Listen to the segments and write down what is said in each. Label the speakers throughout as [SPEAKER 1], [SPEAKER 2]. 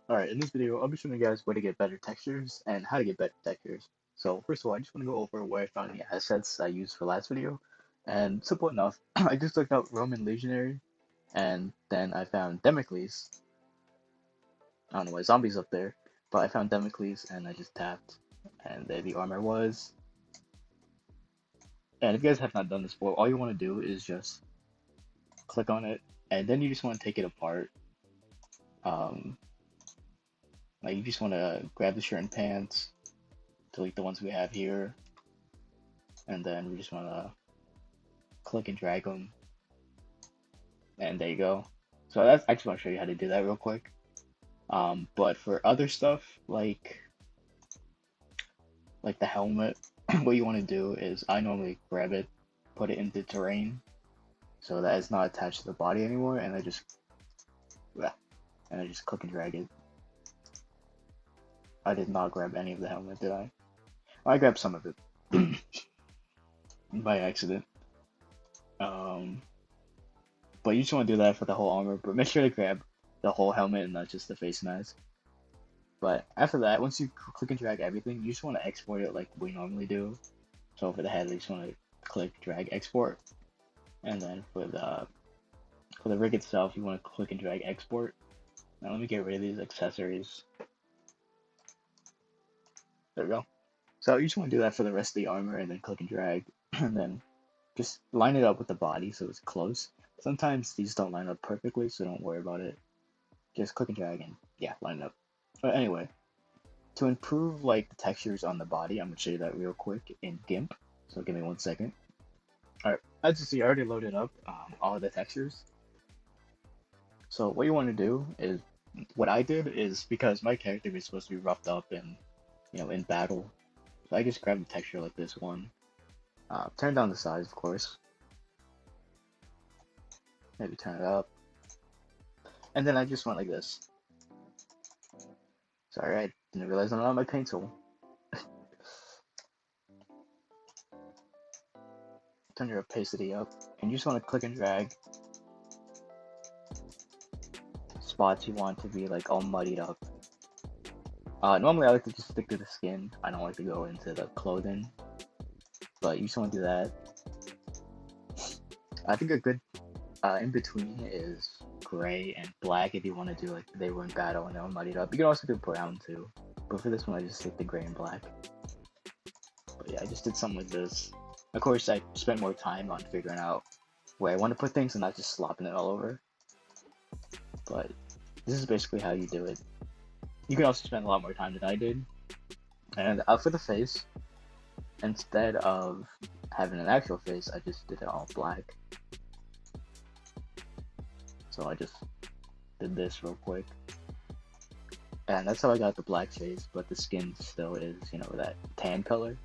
[SPEAKER 1] Alright, in this video, I'll be showing you guys where to get better textures and how to get better textures. So first of all, I just want to go over where I found the assets I used for last video. And simple enough, I just looked up Roman Legionary, and then I found Democles. I don't know why zombies up there, but I found Democles and I just tapped, and there the armor was. And if you guys have not done this before, all you want to do is just click on it, and then you just want to take it apart. Um, Like you just want to grab the shirt and pants, delete the ones we have here, and then we just want to click and drag them, and there you go. So that's, I just want to show you how to do that real quick. But for other stuff like the helmet, what you want to do is I normally grab it, put it into terrain, so that it's not attached to the body anymore, and I just click and drag it. I did not grab any of the helmet, did I? I grabbed some of it by accident. But you just want to do that for the whole armor, but make sure to grab the whole helmet and not just the face mask. But after that, once you click and drag everything, you just want to export it like we normally do. So for the head, you just want to click, drag, export, and then for the rig itself, you want to click and drag, export. Now let me get rid of these accessories. There we go. So you just want to do that for the rest of the armor, and then click and drag, and then just line it up with the body so it's close. Sometimes these don't line up perfectly, so don't worry about it. Just click and drag and yeah, line it up. But anyway, to improve like the textures on the body, I'm gonna show you that real quick in GIMP. So give me 1 second. Alright, as you see, I already loaded up all of the textures. So what you want to do is, what I did is, because my character was supposed to be roughed up and in battle, so I just grabbed a texture like this one. Turn down the size, of course. Maybe turn it up. And then I just went like this. Sorry, I didn't realize I'm not on my paint tool. Turn your opacity up, and you just want to click and drag spots you want to be like all muddied up. Normally I like to just stick to the skin. I don't like to go into the clothing, but you just want to do that. I think a good in between is gray and black if you want to do like they were in battle and they were muddied up. You can also do brown too, but for this one I just stick the gray and black. But yeah, I just did something like this. Of course, I spent more time on figuring out where I want to put things and not just slopping it all over. But this is basically how you do it. You can also spend a lot more time than I did. And for the face, instead of having an actual face, I just did it all black. So I just did this real quick. And that's how I got the black face, but the skin still is, that tan color.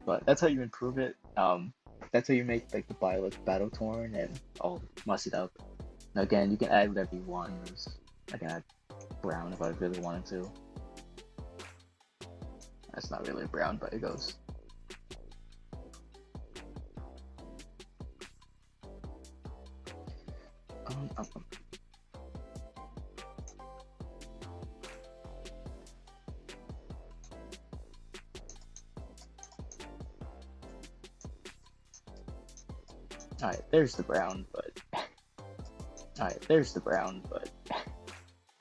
[SPEAKER 1] But that's how you improve it. That's how you make like the body look battle torn and all mussied up. Now again, you can add whatever you want. I can add brown if I really wanted to. That's not really brown, but it goes. Alright, there's the brown, but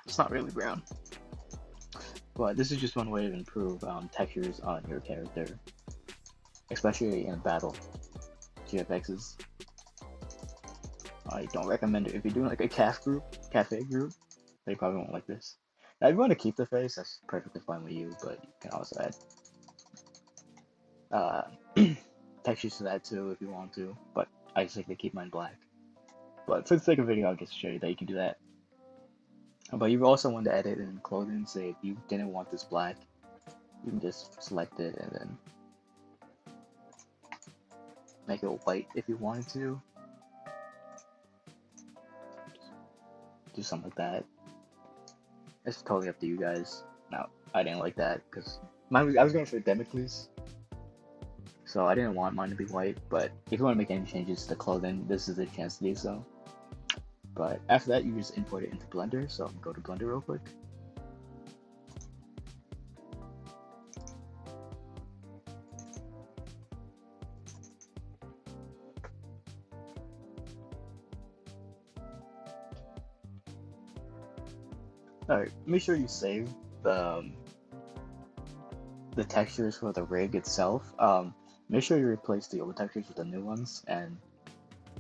[SPEAKER 1] it's not really brown. But this is just one way to improve textures on your character, especially in battle GFXs. I don't recommend it if you're doing like a cafe group. They probably won't like this. Now, if you want to keep the face, that's perfectly fine with you, but you can also add textures to that too if you want to. But I just like to keep mine black. But for the sake of video, I'll just show you that you can do that. But you also want to edit in clothing. Say if you didn't want this black, you can just select it and then make it white if you wanted to. Do something like that. It's totally up to you guys. No, I didn't like that because I was going for Democles, so I didn't want mine to be white. But if you want to make any changes to the clothing, this is the chance to do so. But after that, you just import it into Blender. So I'm gonna go to Blender real quick. Alright, make sure you save the the textures for the rig itself. Make sure you replace the old textures with the new ones, and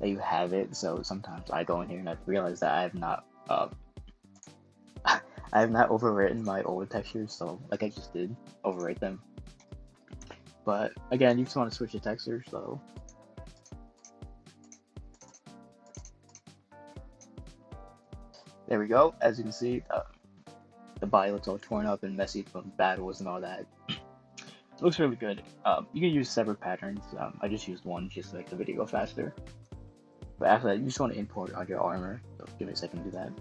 [SPEAKER 1] that you have it. So sometimes I go in here and I realize that I have not I have not overwritten my old textures, so like I just did, overwrite them. But again, you just want to switch the texture, so there we go. As you can see, the body looks all torn up and messy from battles and all that. It looks really good. You can use separate patterns. I just used one just to make the video go faster. But after that, you just want to import on your armor. So give me a second to do that.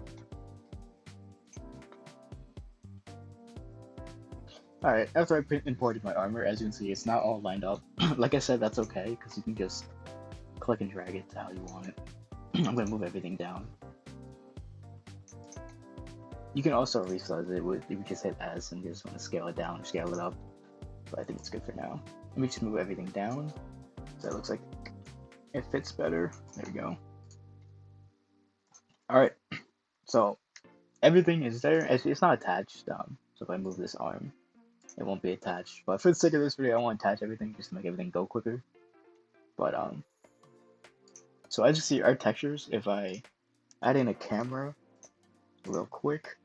[SPEAKER 1] Alright, after I imported my armor, as you can see, it's not all lined up. Like I said, that's okay, because you can just click and drag it to how you want it. I'm going to move everything down. You can also resize it with, you just hit S and you just want to scale it down or scale it up. But I think it's good for now. Let me just move everything down, so it looks like it fits better. There we go. Alright, so everything is there. It's not attached, so if I move this arm, it won't be attached. But for the sake of this video, I want to attach everything just to make everything go quicker. But so as you see, our textures, if I add in a camera real quick,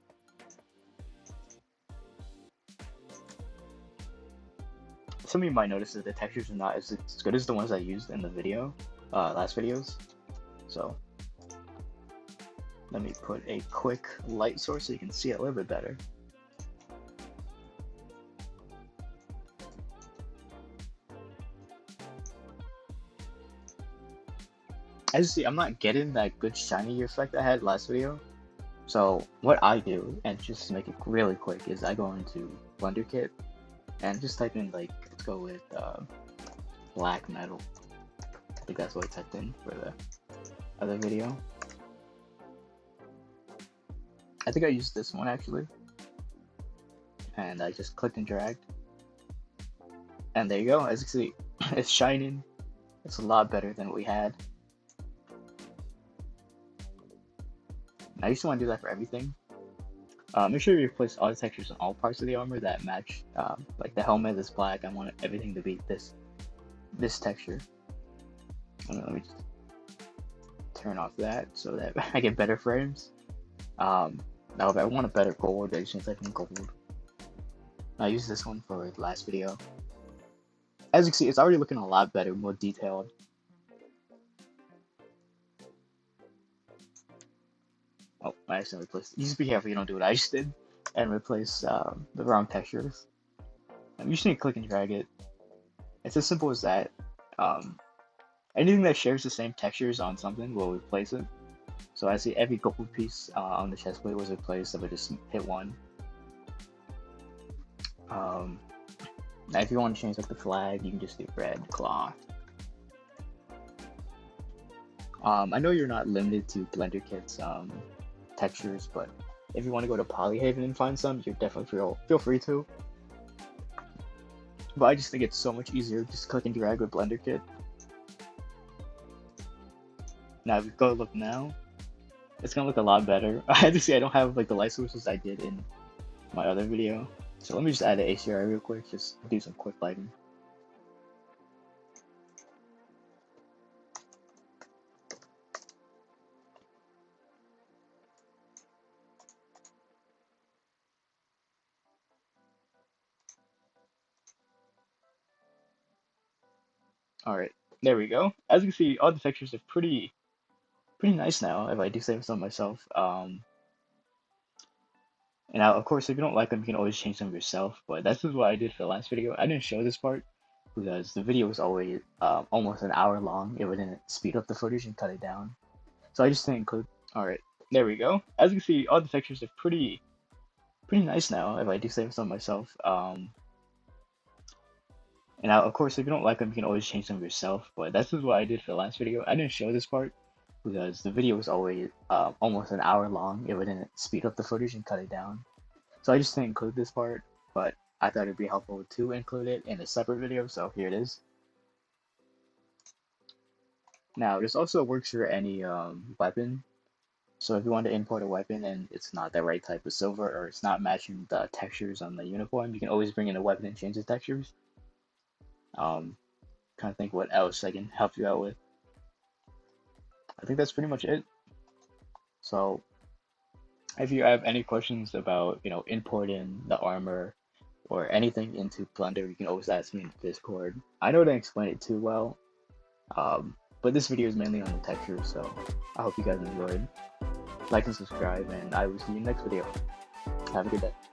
[SPEAKER 1] some of you might notice that the textures are not as good as the ones I used in the video, last videos. So let me put a quick light source so you can see it a little bit better. As you see, I'm not getting that good shiny effect I had last video. So what I do, and just to make it really quick, is I go into Blender Kit and just type in, like, let's go with black metal. I think that's what I typed in for the other video. I think I used this one actually, and I just clicked and dragged, and there you go. As you can see, it's shining. It's a lot better than what we had. Now you just want to do that for everything. Make sure you replace all the textures on all parts of the armor that match. Like the helmet is black. I want everything to be this texture. Let me just turn off that so that I get better frames. Now if I want a better gold, I just need to type in gold. I used this one for the last video. As you can see, it's already looking a lot better, more detailed. Oh, I accidentally placed. You just be careful you don't do what I just did and replace the wrong textures. You just need to click and drag it. It's as simple as that. Anything that shares the same textures on something will replace it. So I see every gold piece on the chest plate was replaced if I just hit one. Now if you want to change like the flag, you can just do red cloth. I know you're not limited to Blender Kit's textures, but if you want to go to Polyhaven and find some, you're definitely feel free to. But I just think it's so much easier just click and drag with Blender Kit. Now if you go look now, it's gonna look a lot better. As you see, I don't have like the light sources I did in my other video. So let me just add an HDRI real quick, just do some quick lighting. Alright, there we go. As you can see, all the textures are pretty nice now, if I do say so myself. And now, of course, if you don't like them, you can always change them yourself. But that's just what I did for the last video. I didn't show this part because the video was always almost an hour long. It wouldn't speed up the footage and cut it down. So I just didn't include. Alright, there we go. As you can see, all the textures are pretty nice now, if I do say so myself. And now, of course, if you don't like them, you can always change them yourself. But that's just what I did for the last video. I didn't show this part because the video was always almost an hour long. It wouldn't speed up the footage and cut it down. So I just didn't include this part, but I thought it'd be helpful to include it in a separate video, so here it is. Now, this also works for any weapon. So if you want to import a weapon and it's not the right type of silver or it's not matching the textures on the uniform, you can always bring in the weapon and change the textures. Kind of think what else I can help you out with. I think that's pretty much it. So if you have any questions about, importing the armor or anything into Blender, you can always ask me in Discord. I know I didn't explain it too well, but this video is mainly on the textures, so I hope you guys enjoyed. Like and subscribe, and I will see you next video. Have a good day.